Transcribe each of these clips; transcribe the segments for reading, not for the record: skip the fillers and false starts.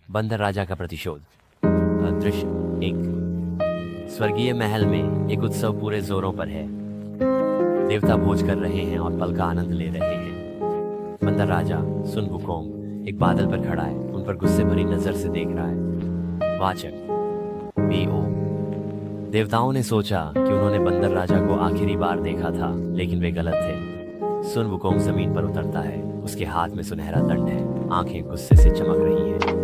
बंदर राजा का प्रतिशोध। दृश्य एक। स्वर्गीय महल में एक उत्सव पूरे जोरों पर है। देवता भोज कर रहे हैं और पल का आनंद ले रहे हैं। बंदर राजा सुन वुकोंग एक बादल पर खड़ा है, उन पर गुस्से भरी नजर से देख रहा है। वाचक BO। देवताओं ने सोचा कि उन्होंने बंदर राजा को आखिरी बार देखा था, लेकिन वे गलत थे। सुन वुकोंग जमीन पर उतरता है, उसके हाथ में सुनहरा दंड है, आंखें गुस्से से चमक रही हैं।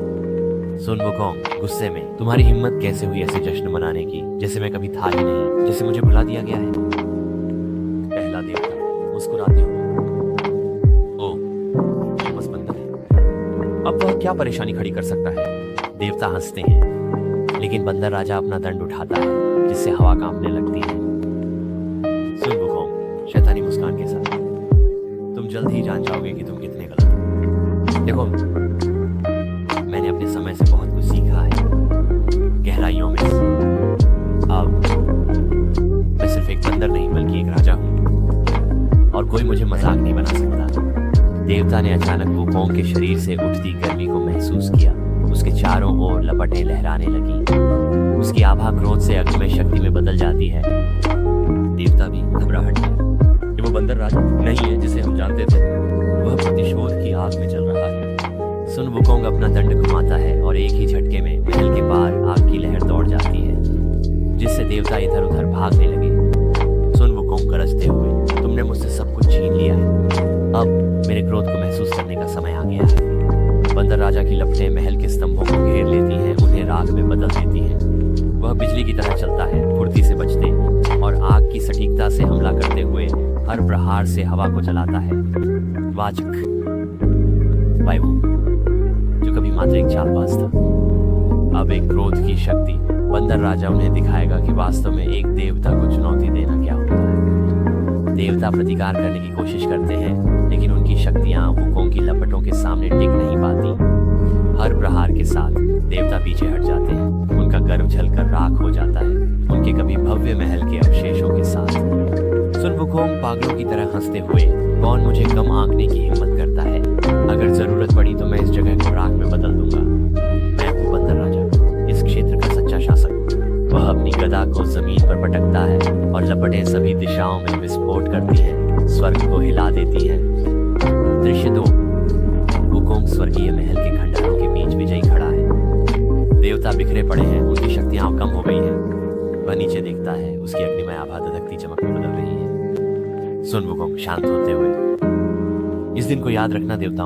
सुन वुकोंग गुस्से में, तुम्हारी हिम्मत कैसे हुई ऐसे जश्न मनाने की, जैसे मैं कभी था ही नहीं, जैसे मुझे भुला दिया गया है। पहला देवता मुस्कुराते हुए, ओ ये बस बंदर है, अब वह क्या परेशानी खड़ी कर सकता है। देवता हंसते हैं, लेकिन बंदर राजा अपना दंड उठाता है, जिससे हवा कांपने लगती है। सुन वुकोंग शैतानी मुस्कान के साथ, तुम जल्द ही जान जाओगे कि तुम कितने गलत हो। देखो, मैंने अपने समय से बहुत कुछ सीखा है, गहराइयों में। अब मैं सिर्फ एक बंदर नहीं बल्कि एक राजा हूँ, और कोई मुझे मजाक नहीं बना सकता। देवता ने अचानक वुकोंग के शरीर से उठती गर्मी को महसूस किया। उसके चारों ओर लपटें लहराने लगी। उसकी आभा क्रोध से अग्निमय शक्ति में बदल जाती है। देवता भी घबराहट में, ये वो बंदर राजा नहीं है जिसे हम जानते थे, वह प्रतिशोध की आग में जल रहा है। सुन वुकोंग अपना दंड घुमाता है और एक ही झटके में महल के पार आग की लहर दौड़ जाती है, जिससे देवता इधर उधर भागने लगे। सुन वुकोंग गरजते हुए, तुमने मुझसे सब कुछ छीन लिया है, अब मेरे क्रोध को महसूस करने का समय आ गया है। बंदर राजा की लपटें महल के स्तंभों को घेर लेती हैं, उन्हें राख में बदल देती हैं। वह बिजली की तरह चलता है, फुर्ती से बचते और आग की सटीकता से हमला करते हुए हर प्रहार से हवा को जलाता है। वाचक वायु, जो कभी मात्र एक चालबाज था, अब एक क्रोध की शक्ति। बंदर राजा उन्हें दिखाएगा कि वास्तव में एक देवता को चुनौती देना क्या होता है। देवता प्रतिकार करने की कोशिश करते हैं, लेकिन उनकी शक्तियां वुकोंग की लपटों के सामने टिक नहीं पाती। हर प्रहार के साथ देवता पीछे हट जाते हैं, उनका गर्व जलकर राख हो जाता है, उनके कभी भव्य महल के अवशेषों के साथ। सुन वुकोंग पागलों की तरह हंसते हुए, कौन मुझे कम आंकने की हिम्मत करता है। अगर जरूरत पड़ी तो मैं इस जगह को राख में बदल दूंगा। मैं हूँ बंदर राजा, इस क्षेत्र का सच्चा शासक। वह अपनी गदा को जमीन पर पटकता है और लपटें सभी दिशाओं में विस्फोट करती हैं, स्वर्ग को हिला देती हैं। दृश्य 2। वुकोंग स्वर्गीय महल के खंडहरों के बीच विजयी खड़ा है। देवता बिखरे पड़े हैं, उनकी शक्तियां कम हो गई हैं। वह नीचे देखता है, उसकी अग्निमय आभा धधकती चमक में बदल रही है। सुन वुकोंग शांत होते हुए, इस दिन को याद रखना देवताओं।